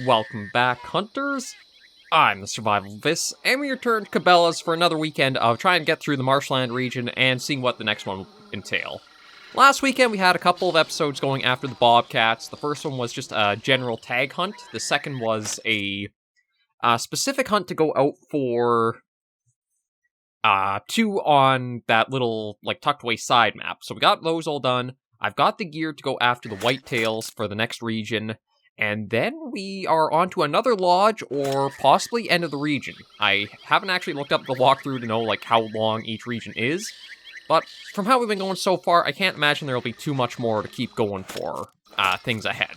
Welcome back, hunters. I'm the Survivalist, and we return to Cabela's for another weekend of trying to get through the Marshland region and seeing what the next one will entail. Last weekend, we had a couple of episodes going after the bobcats. The first one was just a general tag hunt. The second was a specific hunt to go out for two on that little, tucked away side map. So we got those all done. I've got the gear to go after the whitetails for the next region. And then we are on to another lodge, or possibly end of the region. I haven't actually looked up the walkthrough to know, how long each region is. But from how we've been going so far, I can't imagine there'll be too much more to keep going for things ahead.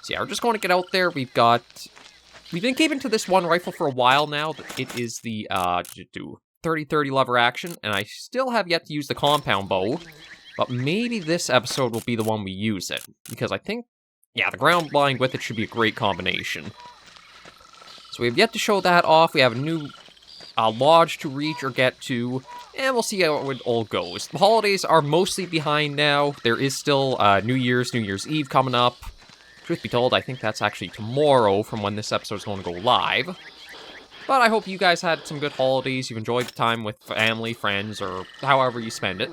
So yeah, we're just going to get out there. We've been keeping to this one rifle for a while now. It is the 30-30 lever action, and I still have yet to use the compound bow. But maybe this episode will be the one we use it, because I think the ground blind with it should be a great combination. So we have yet to show that off. We have a new lodge to reach or get to, and we'll see how it all goes. The holidays are mostly behind now. There is still New Year's Eve coming up. Truth be told, I think that's actually tomorrow from when this episode is going to go live. But I hope you guys had some good holidays. You've enjoyed the time with family, friends, or however you spend it.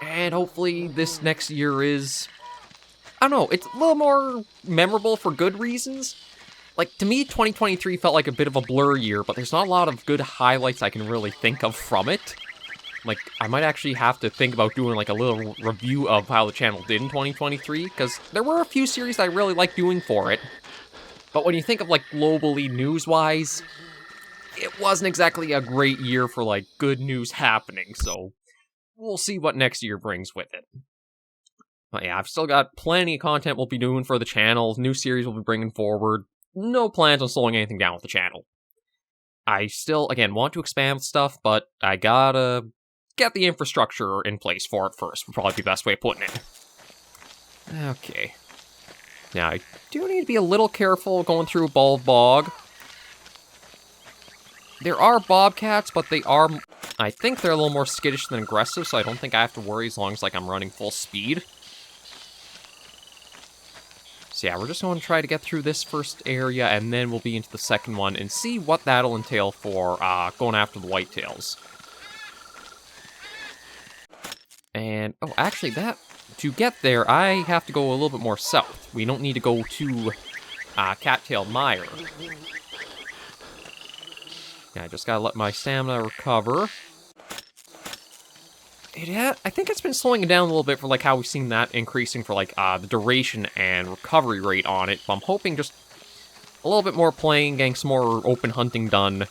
And hopefully this next year is, I don't know, it's a little more memorable for good reasons. To me, 2023 felt like a bit of a blur year, but there's not a lot of good highlights I can really think of from it. I might actually have to think about doing, a little review of how the channel did in 2023, because there were a few series that I really liked doing for it. But when you think of, globally news-wise, it wasn't exactly a great year for, good news happening, so we'll see what next year brings with it. But yeah, I've still got plenty of content we'll be doing for the channel, new series we'll be bringing forward. No plans on slowing anything down with the channel. I still, again, want to expand stuff, but I gotta get the infrastructure in place for it first, would probably be the best way of putting it. Okay. Now, I do need to be a little careful going through Bald Bog. There are bobcats, but I think they're a little more skittish than aggressive, so I don't think I have to worry as long as, I'm running full speed. So yeah, we're just going to try to get through this first area, and then we'll be into the second one, and see what that'll entail for going after the whitetails. And, oh, actually, to get there, I have to go a little bit more south. We don't need to go to Cattail Mire. Yeah, I just gotta let my stamina recover. I think it's been slowing it down a little bit for, how we've seen that increasing for, the duration and recovery rate on it. But I'm hoping just a little bit more playing, getting some more open hunting done.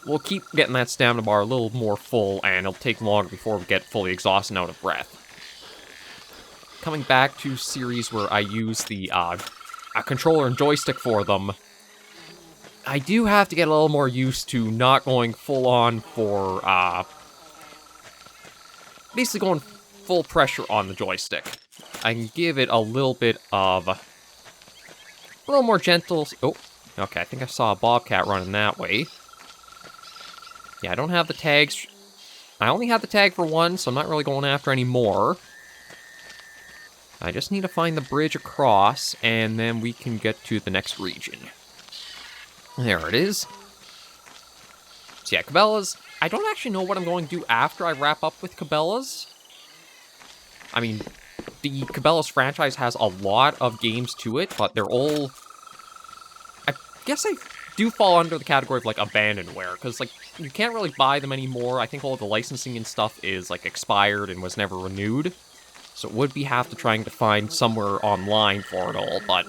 We'll keep getting that stamina bar a little more full, and it'll take longer before we get fully exhausted and out of breath. Coming back to series where I use the controller and joystick for them, I do have to get a little more used to not going full-on for, basically going full pressure on the joystick. I can give it a little bit of a little more gentle. Oh, okay, I think I saw a bobcat running that way. Yeah, I don't have the tags. I only have the tag for one, so I'm not really going after any more. I just need to find the bridge across, and then we can get to the next region. There it is. So yeah, Cabela's. I don't actually know what I'm going to do after I wrap up with Cabela's. I mean, the Cabela's franchise has a lot of games to it, but they're all, I guess they do fall under the category of, abandonware, because, you can't really buy them anymore. I think all of the licensing and stuff is, expired and was never renewed. So it would be have to trying to find somewhere online for it all, but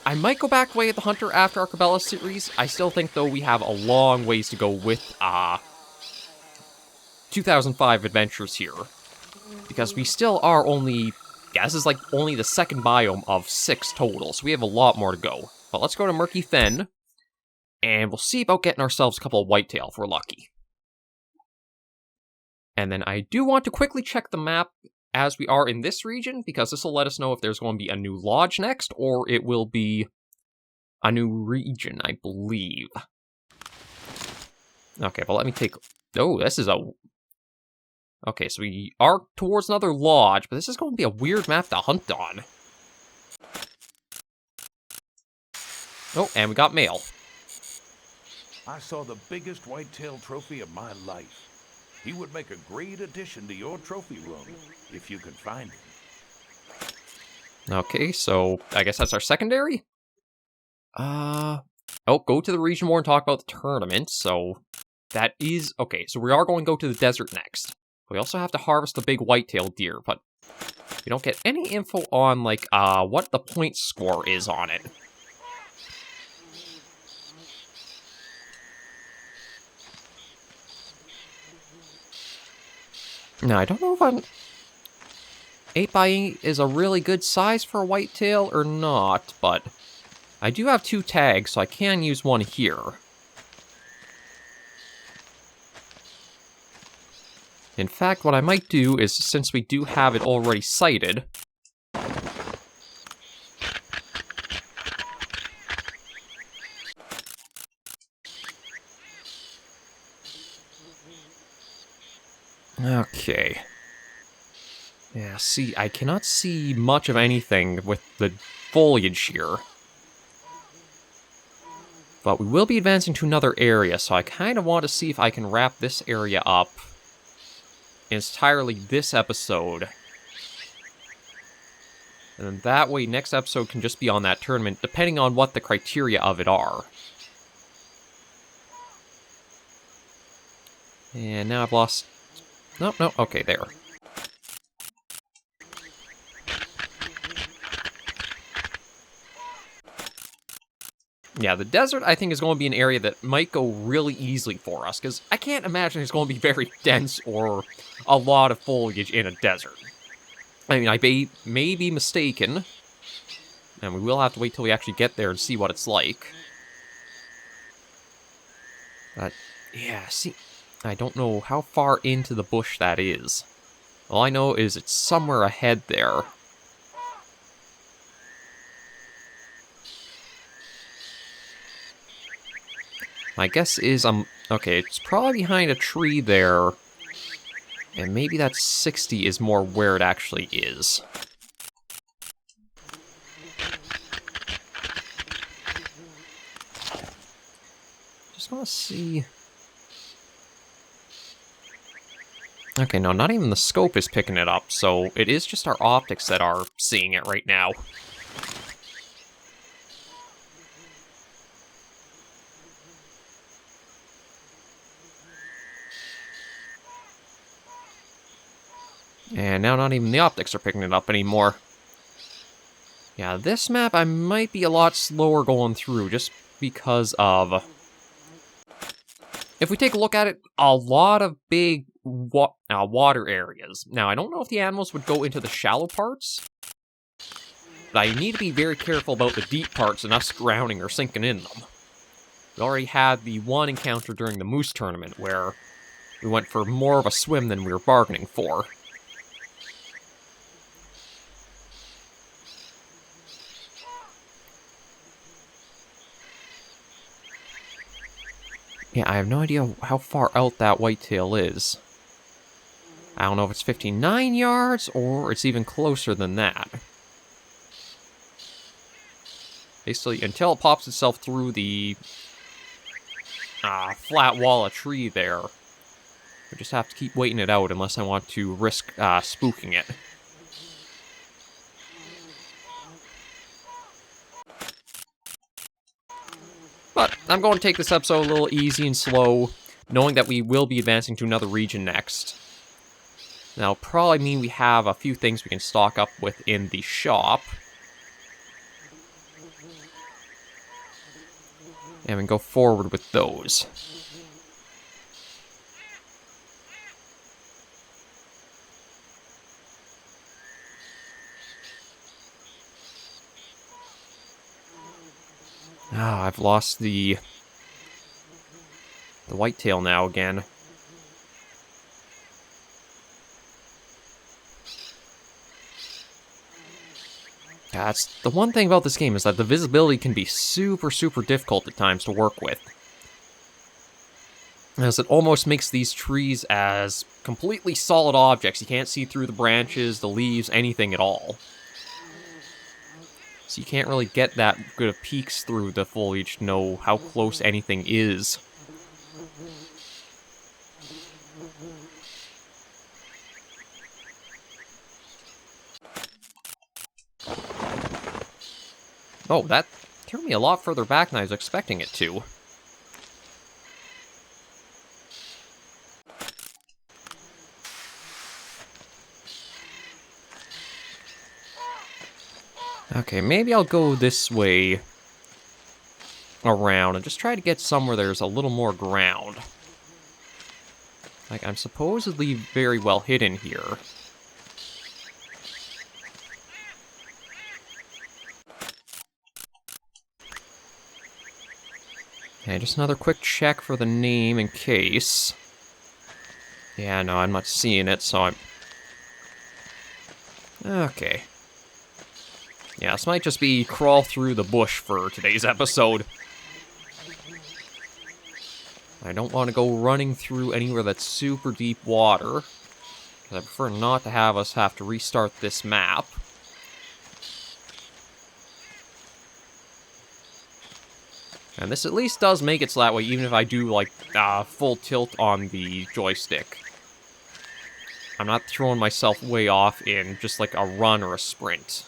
I might go back way at the Hunter after our Cabela series. I still think, though, we have a long ways to go with 2005 adventures here. Because we still are only, this is only the second biome of 6 total, so we have a lot more to go. But let's go to Murky Fen, and we'll see about getting ourselves a couple of whitetail if we're lucky. And then I do want to quickly check the map as we are in this region, because this will let us know if there's going to be a new lodge next, or it will be a new region, I believe. Okay, but let me take... Oh, this is a... Okay, so we are towards another lodge, but this is going to be a weird map to hunt on. Oh, and we got mail. I saw the biggest whitetail trophy of my life. He would make a great addition to your trophy room, if you could find him. Okay, so I guess that's our secondary? Oh, go to the region more and talk about the tournament, so that is... Okay, so we are going to go to the desert next. We also have to harvest the big whitetail deer, but we don't get any info on, like, what the point score is on it. Now, I don't know if I'm... 8x8 is a really good size for a whitetail or not, but I do have 2 tags, so I can use one here. In fact, what I might do is, since we do have it already sighted... Okay. Yeah, see, I cannot see much of anything with the foliage here. But we will be advancing to another area, so I kind of want to see if I can wrap this area up entirely this episode. And then that way, next episode can just be on that tournament, depending on what the criteria of it are. And now I've lost... No, okay, there. Yeah, the desert, I think, is going to be an area that might go really easily for us, because I can't imagine it's going to be very dense or a lot of foliage in a desert. I mean, I may be mistaken, and we will have to wait till we actually get there and see what it's like. But, yeah, see, I don't know how far into the bush that is. All I know is it's somewhere ahead there. My guess is, okay, it's probably behind a tree there, and maybe that 60 is more where it actually is. Just want to see... Okay, no, not even the scope is picking it up, so it is just our optics that are seeing it right now. And now not even the optics are picking it up anymore. Yeah, this map I might be a lot slower going through, just because of... If we take a look at it, a lot of big water areas. Now, I don't know if the animals would go into the shallow parts, but I need to be very careful about the deep parts and us drowning or sinking in them. We already had the one encounter during the moose tournament, where we went for more of a swim than we were bargaining for. Yeah, I have no idea how far out that whitetail is. I don't know if it's 59 yards, or it's even closer than that. Basically, until it pops itself through the flat wall of tree there, we just have to keep waiting it out unless I want to risk spooking it. But I'm going to take this episode a little easy and slow, knowing that we will be advancing to another region next. That'll probably mean we have a few things we can stock up with in the shop. And we can go forward with those. Ah, I've lost the whitetail now again. That's the one thing about this game, is that the visibility can be super, super difficult at times to work with. As it almost makes these trees as completely solid objects. You can't see through the branches, the leaves, anything at all. So you can't really get that good of peeks through the foliage to know how close anything is. Oh, that threw me a lot further back than I was expecting it to. Okay, maybe I'll go this way around and just try to get somewhere there's a little more ground. Like, I'm supposedly very well hidden here. Okay, just another quick check for the name in case. Yeah, no, I'm not seeing it, so I'm... Okay. Yeah, this might just be crawl through the bush for today's episode. I don't want to go running through anywhere that's super deep water, because I prefer not to have us have to restart this map. And this at least does make it so that way, even if I do, like, full tilt on the joystick. I'm not throwing myself way off in just, like, a run or a sprint.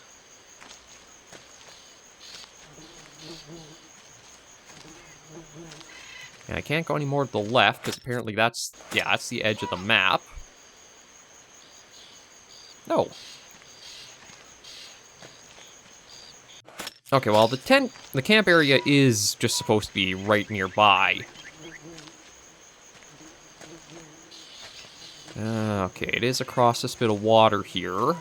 And I can't go any more to the left, because apparently that's, yeah, that's the edge of the map. No. Okay, well, the camp area is just supposed to be right nearby. Okay, it is across this bit of water here.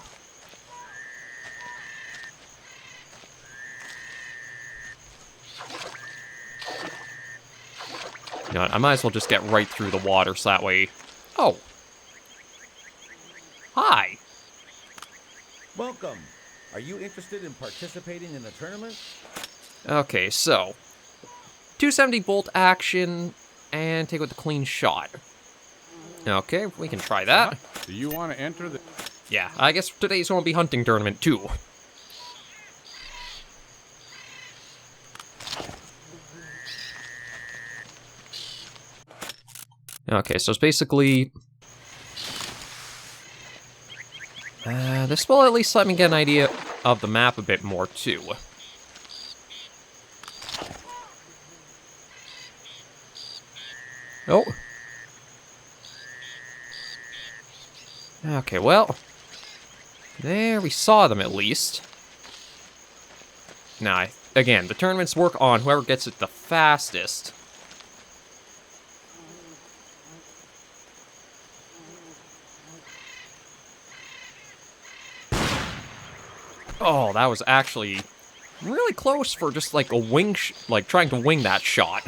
You know what, I might as well just get right through the water so that way... Oh. Hi. Welcome. Are you interested in participating in the tournament? Okay, so... 270 bolt action, and take with a clean shot. Okay, we can try that. Do you want to enter the... Yeah, I guess today's going to be hunting tournament, too. Okay, so it's basically... this will at least let me get an idea of the map a bit more, too. Oh. Okay, well. There, we saw them at least. Now, again, the tournaments work on whoever gets it the fastest. Oh, that was actually really close for just like a wing, like trying to wing that shot.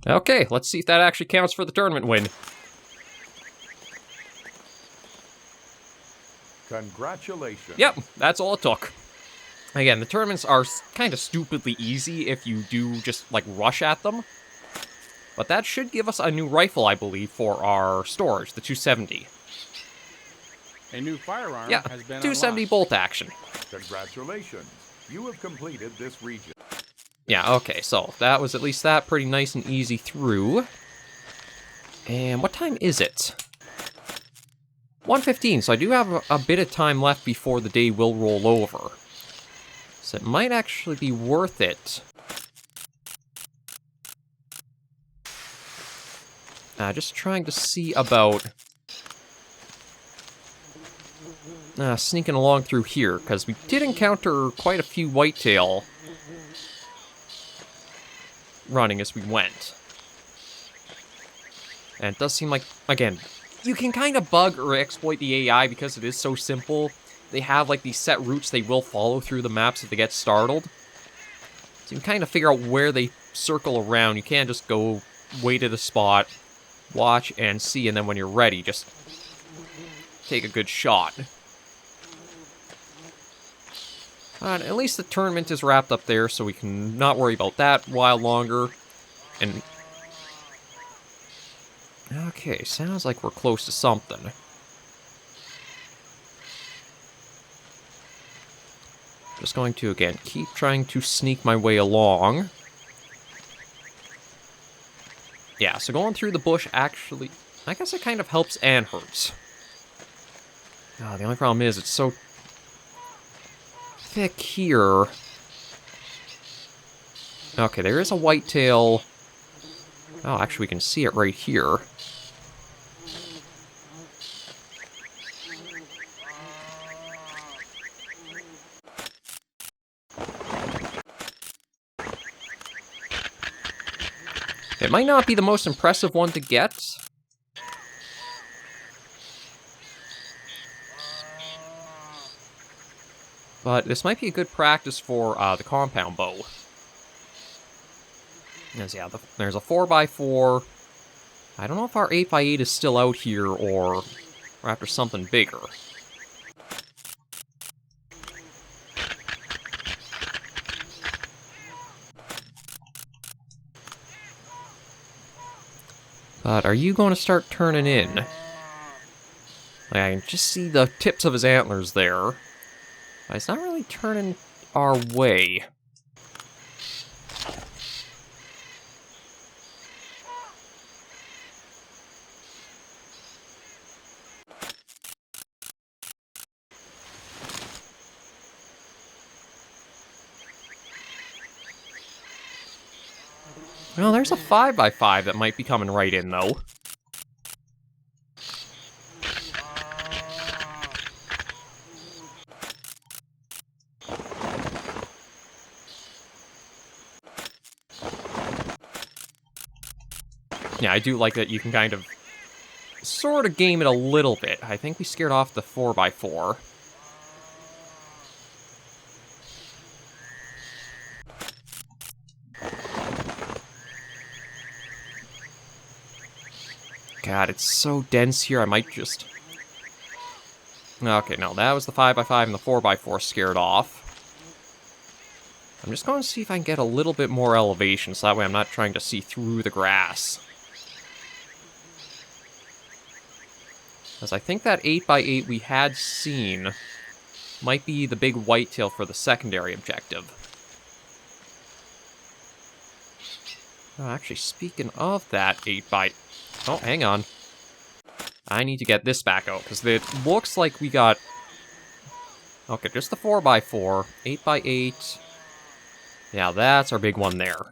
Okay, let's see if that actually counts for the tournament win. Congratulations. Yep, that's all it took. Again, the tournaments are kind of stupidly easy if you do just, like, rush at them. But that should give us a new rifle, I believe, for our storage, the 270. A new firearm Yeah, has been 270 unlocked. bolt action. Congratulations. You have completed this region. Yeah, okay, so that was at least that pretty nice and easy through. And what time is it? 1:15, so I do have a bit of time left before the day will roll over. So it might actually be worth it. Just trying to see about sneaking along through here, because we did encounter quite a few whitetail running as we went. And it does seem like, again, you can kind of bug or exploit the AI because it is so simple. They have, like, these set routes they will follow through the maps if they get startled. So you can kind of figure out where they circle around. You can't just go wait at a spot, watch and see, and then when you're ready, just take a good shot. At least the tournament is wrapped up there, so we can not worry about that a while longer. And... okay, sounds like we're close to something. Just going to, again, keep trying to sneak my way along. Yeah, so going through the bush actually... I guess it kind of helps and hurts. The only problem is it's so thick here. Okay, there is a whitetail. Oh, actually, we can see it right here. It might not be the most impressive one to get. But this might be a good practice for the compound bow. Yes, yeah, there's a 4x4. I don't know if our 8x8 is still out here or we're after something bigger. But are you going to start turning in? Like, I can just see the tips of his antlers there. But it's not really turning our way. Well, there's a 5x5 that might be coming right in, though. Yeah, I do like that you can kind of sort of game it a little bit. I think we scared off the 4x4. God, it's so dense here, I might just... okay, no, that was the 5x5 and the 4x4 scared off. I'm just going to see if I can get a little bit more elevation, so that way I'm not trying to see through the grass. Because I think that 8x8 we had seen might be the big whitetail for the secondary objective. Oh, actually, speaking of that 8x... oh, hang on. I need to get this back out, because it looks like we got... okay, just the 4x4, 8x8... yeah, that's our big one there.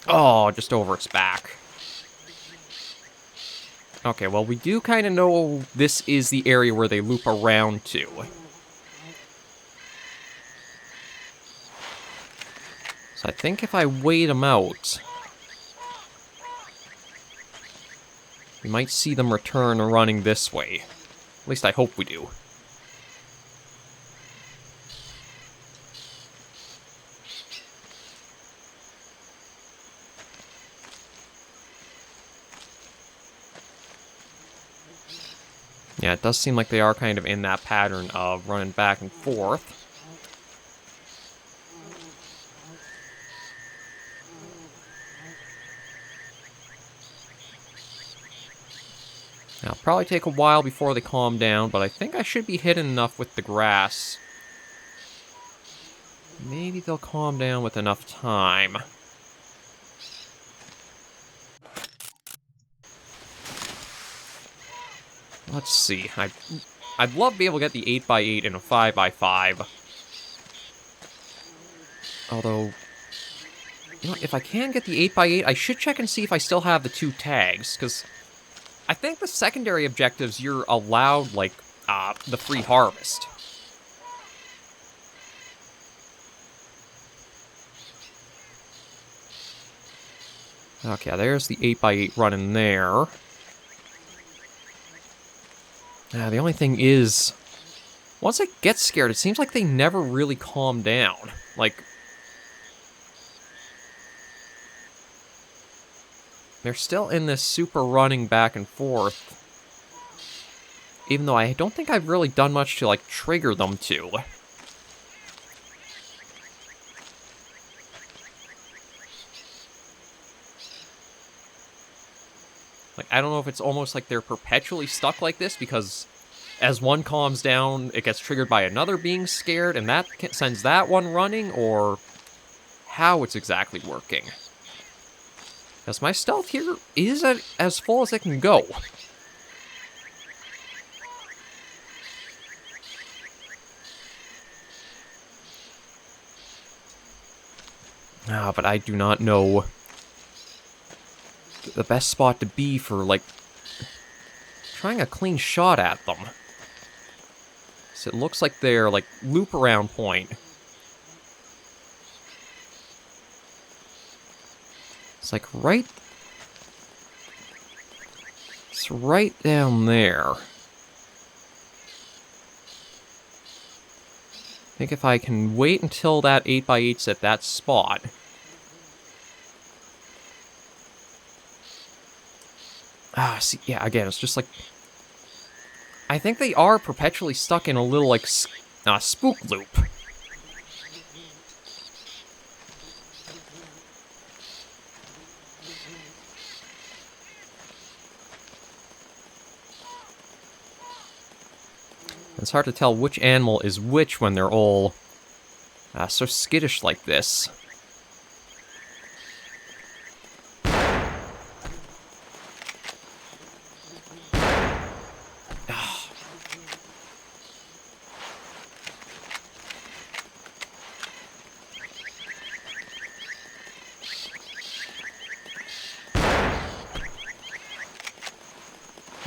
Oh, just over its back. Okay, well, we do kind of know this is the area where they loop around to. So I think if I wait them out, we might see them return running this way. At least I hope we do. Yeah, it does seem like they are kind of in that pattern of running back and forth. Now, it'll probably take a while before they calm down, but I think I should be hidden enough with the grass. Maybe they'll calm down with enough time. Let's see. I'd love to be able to get the 8x8 and a 5x5. Although, you know, if I can get the 8x8, I should check and see if I still have the 2 tags, because I think the secondary objectives, you're allowed, like, the free harvest. Okay, there's the 8x8 running there. The only thing is, once it gets scared, it seems like they never really calm down. Like, They're still in this super running back and forth. Even though I don't think I've really done much to, like, trigger them to. Like, I don't know if it's almost like they're perpetually stuck like this, because as one calms down, it gets triggered by another being scared, and that sends that one running, or how it's exactly working. Because my stealth here is as full as it can go. Ah, but I do not know the best spot to be for, like, trying a clean shot at them. So it looks like they're, like, loop around point. It's like right... It's right down there. I think if I can wait until that 8x8's at that spot... Ah, see, yeah, again, it's just like... I think they are perpetually stuck in a little, like, spook loop. It's hard to tell which animal is which when they're all so skittish like this.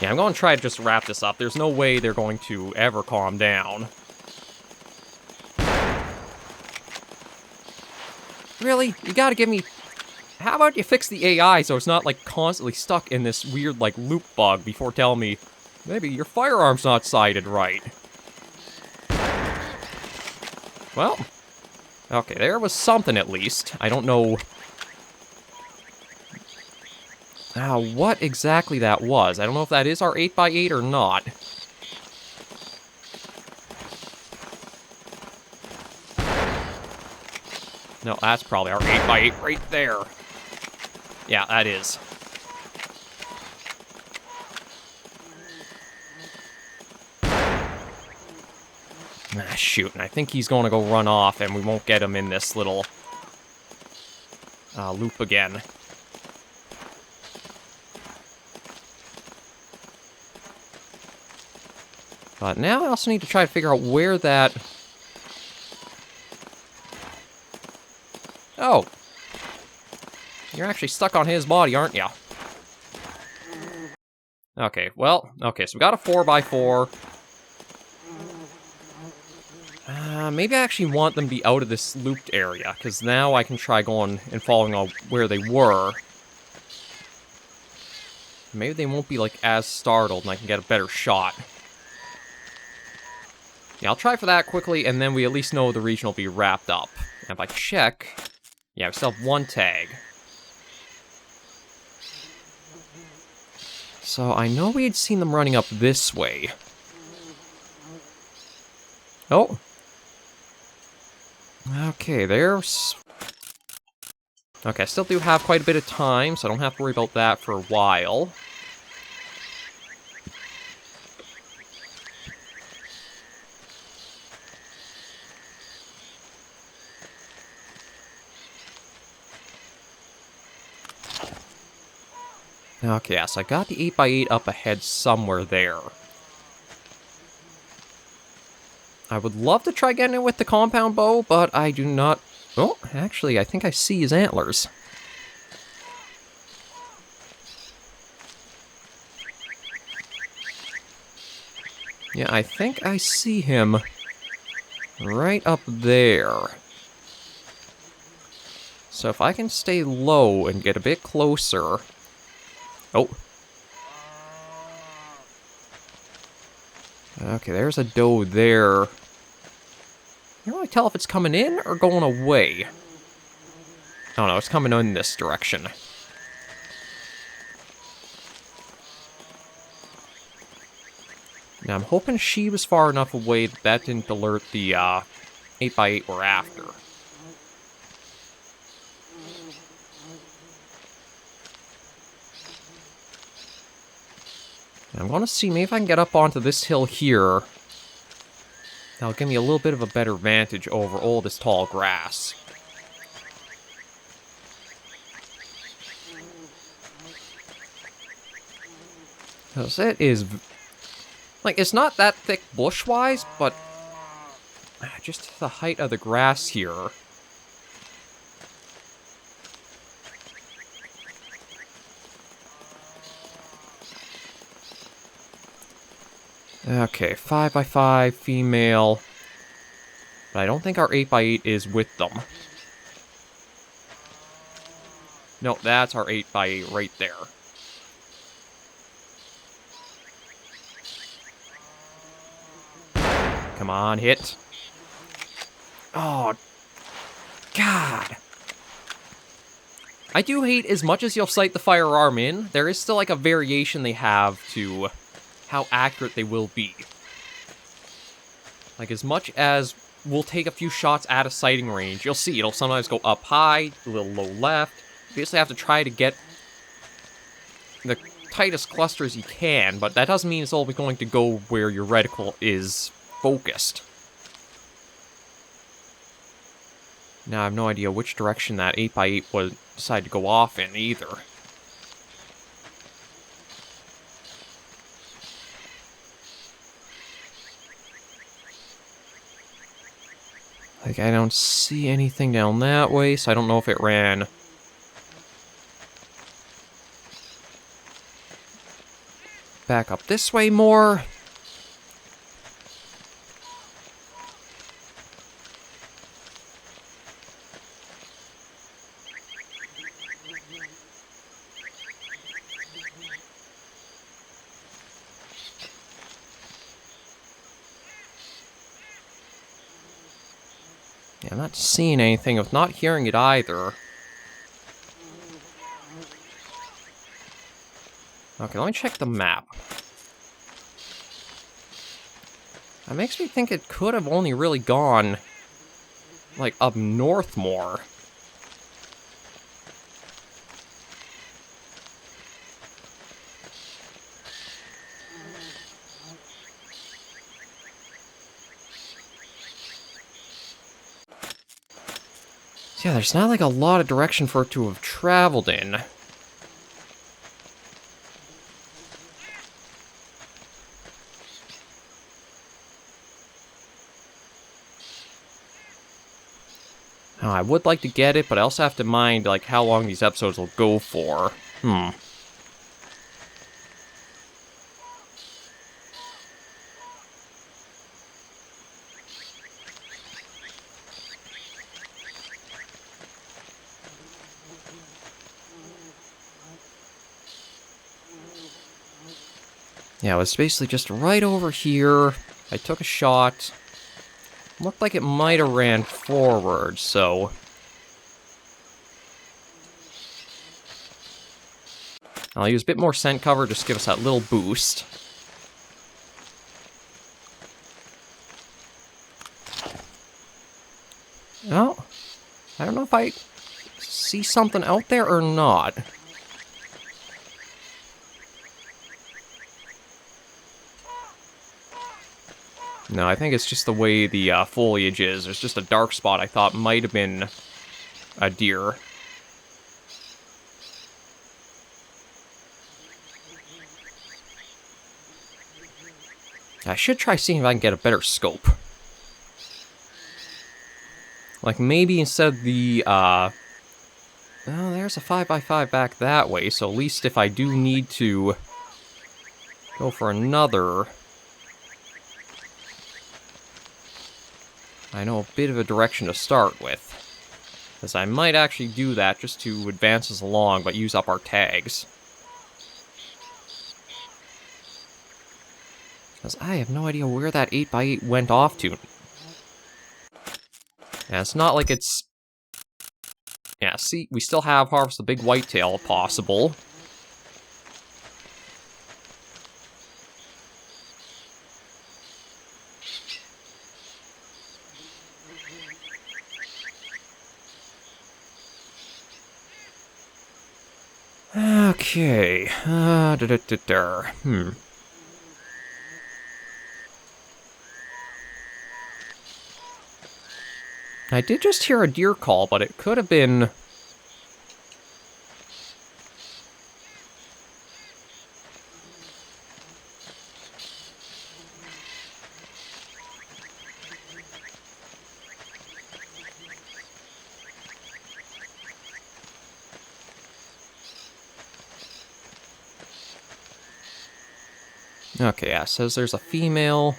Yeah, I'm going to try to just wrap this up. There's no way they're going to ever calm down. Really? You gotta give me... How about you fix the AI so it's not, like, constantly stuck in this weird, like, loop bug before telling me, maybe your firearm's not sighted right. Well, okay, there was something at least. I don't know... what exactly that was. I don't know if that is our 8x8 or not. No, that's probably our 8x8 right there. Yeah, that is. Ah, shoot. And I think he's going to go run off, and we won't get him in this little loop again. But now I also need to try to figure out where that... Oh. You're actually stuck on his body, aren't you? Okay, well, okay, so we got a 4x4. Maybe I actually want them to be out of this looped area, because now I can try going and following on where they were. Maybe they won't be, like, as startled, and I can get a better shot. Yeah, I'll try for that quickly, and then we at least know the region will be wrapped up. And if I check... Yeah, we still have one tag. So I know we had seen them running up this way. Oh. Okay, there's... Okay, I still do have quite a bit of time, so I don't have to worry about that for a while. Okay, yeah, so I got the 8x8 up ahead somewhere there. I would love to try getting it with the compound bow, but I do not... Oh, actually, I think I see his antlers. Yeah, I think I see him right up there. So if I can stay low and get a bit closer... Oh. Okay, there's a doe there. I can't really tell if it's coming in or going away. Oh no, it's coming in this direction. Now, I'm hoping she was far enough away that that didn't alert the 8x8 we're after. I'm going to see, maybe if I can get up onto this hill here. That'll give me a little bit of a better vantage over all this tall grass. Because it is... like, it's not that thick bush-wise, but... just the height of the grass here. Okay, 5x5, female. But I don't think our 8x8 is with them. No, that's our 8x8 right there. Come on, hit. Oh, God. I do hate, as much as you'll sight the firearm in, there is still like a variation they have to how accurate they will be. Like, as much as we'll take a few shots at a sighting range, you'll see it'll sometimes go up high, a little low left. You basically have to try to get the tightest cluster as you can, but that doesn't mean it's always going to go where your reticle is focused. Now, I have no idea which direction that 8x8 would decide to go off in, either. Like, I don't see anything down that way, so I don't know if it ran back up this way more. Yeah, I'm not seeing anything. I'm not hearing it either. Okay, let me check the map. That makes me think it could have only really gone, like, up north more. So yeah, there's not like a lot of direction for it to have traveled in. Oh, I would like to get it, but I also have to mind, like, how long these episodes will go for. Yeah, it was basically just right over here. I took a shot. Looked like it might have ran forward, so... I'll use a bit more scent cover, just to give us that little boost. Oh, I don't know if I see something out there or not. No, I think it's just the way the foliage is. There's just a dark spot I thought might have been a deer. I should try seeing if I can get a better scope. Like, maybe instead of the, oh, there's a 5x5 back that way, so at least if I do need to go for another... I know a bit of a direction to start with. Because I might actually do that just to advance us along, but use up our tags. Because I have no idea where that 8x8 went off to. Yeah, it's not like it's... Yeah, see, we still have Harvest the Big Whitetail possible. Okay. I did just hear a deer call, but it could have been... Okay, yeah, it says there's a female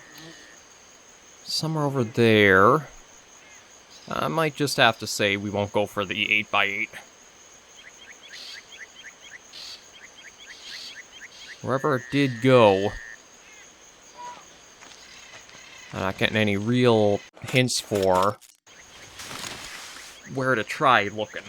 somewhere over there. I might just have to say we won't go for the 8x8. Wherever it did go, I'm not getting any real hints for where to try looking.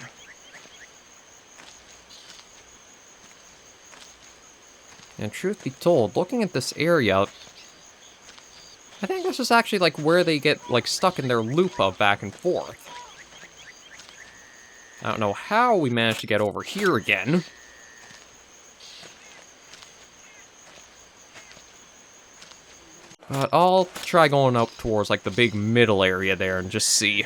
And truth be told, looking at this area, I think this is actually like where they get like stuck in their loop of back and forth. I don't know how we managed to get over here again. But I'll try going up towards like the big middle area there and just see.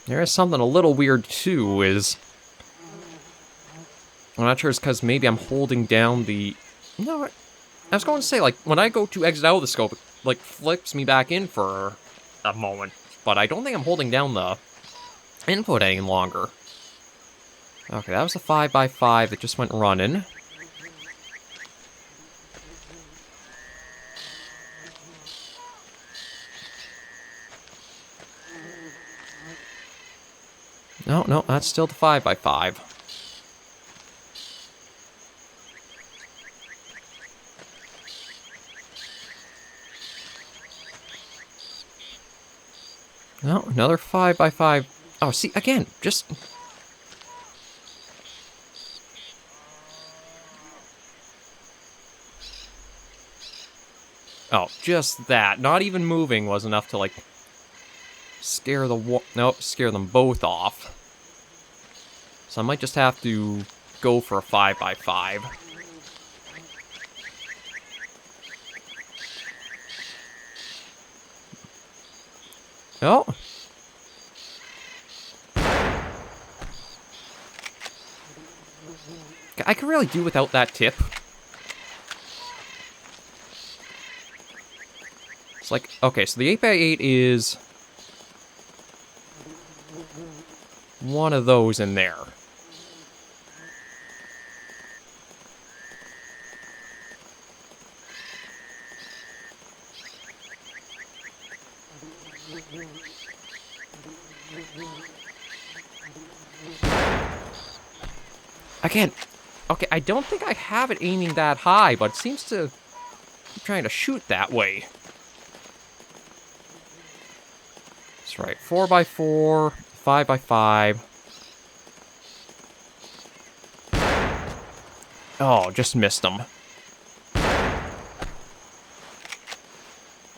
There is something a little weird, too, is... I'm not sure it's because maybe I'm holding down the... No, I was going to say, like, when I go to exit out of the scope, it, like, flips me back in for a moment. But I don't think I'm holding down the input any longer. Okay, that was a 5x5 that just went running. No, that's still the 5x5. No, another 5x5. Oh, see, again, just... Oh, just that. Not even moving was enough to, like, scare the scare them both off. So I might just have to go for a 5x5. Oh. I could really do without that tip. It's like, okay, so the 8x8 is one of those in there. Again, okay, I don't think I have it aiming that high, but it seems to be trying to shoot that way. That's right, 4x4, 5x5. Oh, just missed him.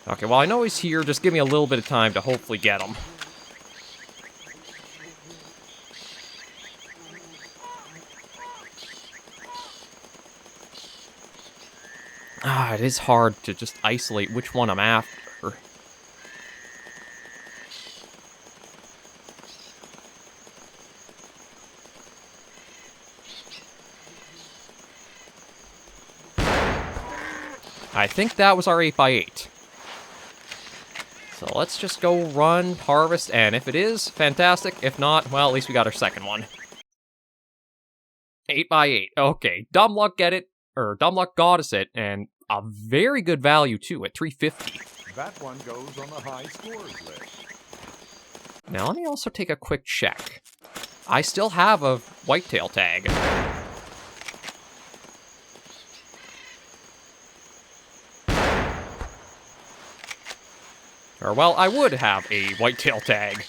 Okay, well, I know he's here. Just give me a little bit of time to hopefully get him. It is hard to just isolate which one I'm after. I think that was our 8x8. So let's just go run, harvest, and if it is, fantastic. If not, well, at least we got our second one. 8x8. Okay, dumb luck get it, or dumb luck got us it, and a very good value too at 350. That one goes on the high scores list. Now let me also take a quick check. I still have a whitetail tag. Or, well, I would have a whitetail tag.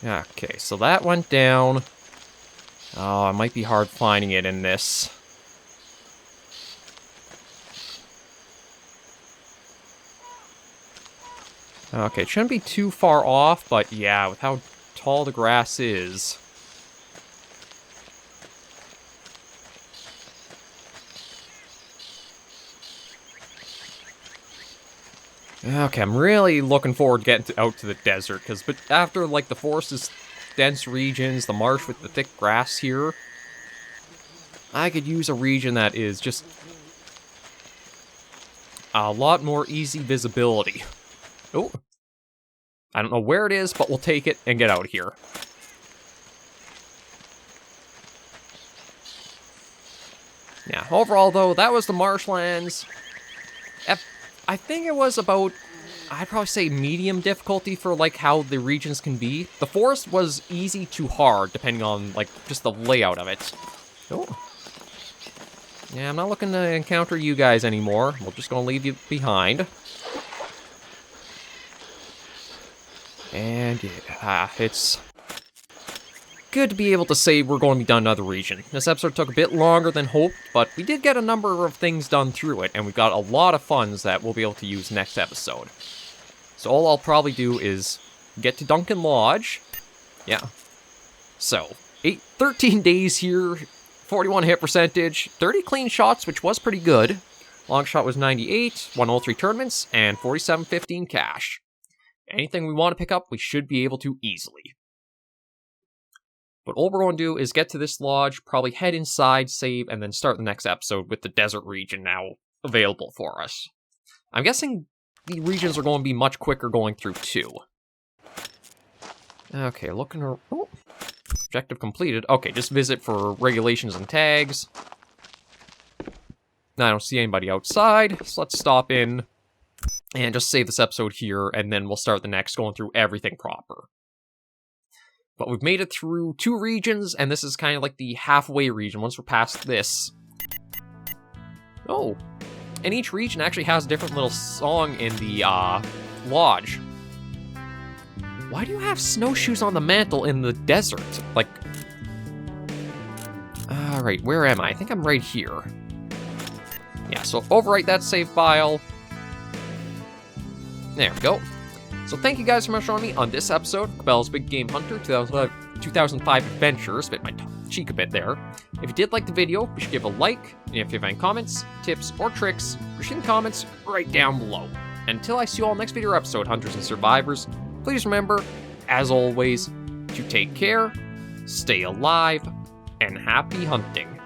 Okay, so that went down. Oh, it might be hard finding it in this. Okay, it shouldn't be too far off, but yeah, with how tall the grass is. Okay, I'm really looking forward to getting out to the desert, because after, like, the forest's dense regions, the marsh with the thick grass here, I could use a region that is just a lot more easy visibility. Oh, I don't know where it is, but we'll take it and get out of here. Yeah, overall, though, that was the Marshlands. I think it was about, I'd probably say medium difficulty for, like, how the regions can be. The forest was easy to hard, depending on, like, just the layout of it. Oh. Yeah, I'm not looking to encounter you guys anymore. We're just gonna leave you behind. And yeah, it's good to be able to say we're going to be done another region. This episode took a bit longer than hoped, but we did get a number of things done through it, and we've got a lot of funds that we'll be able to use next episode. So all I'll probably do is get to Duncan Lodge. Yeah. So, 13 days here, 41 hit percentage, 30 clean shots, which was pretty good. Long shot was 98, won all 3 tournaments, and 47.15 cash. Anything we want to pick up, we should be able to easily. But all we're going to do is get to this lodge, probably head inside, save, and then start the next episode with the desert region now available for us. I'm guessing the regions are going to be much quicker going through too. Okay, looking... Oh, objective completed. Okay, just visit for regulations and tags. I don't see anybody outside, so let's stop in and just save this episode here, and then we'll start the next going through everything proper. But we've made it through 2 regions, and this is kind of like the halfway region once we're past this. Oh, and each region actually has a different little song in the lodge. Why do you have snowshoes on the mantle in the desert? Like, alright, where am I? I think I'm right here. Yeah, so overwrite that save file. There we go. So thank you guys so much for joining me on this episode of Cabela's Big Game Hunter 2005 Adventure. Spit my cheek a bit there. If you did like the video, be sure to give a like. And if you have any comments, tips, or tricks, be sure in the comments right down below. And until I see you all next video or episode, Hunters and Survivors, please remember, as always, to take care, stay alive, and happy hunting.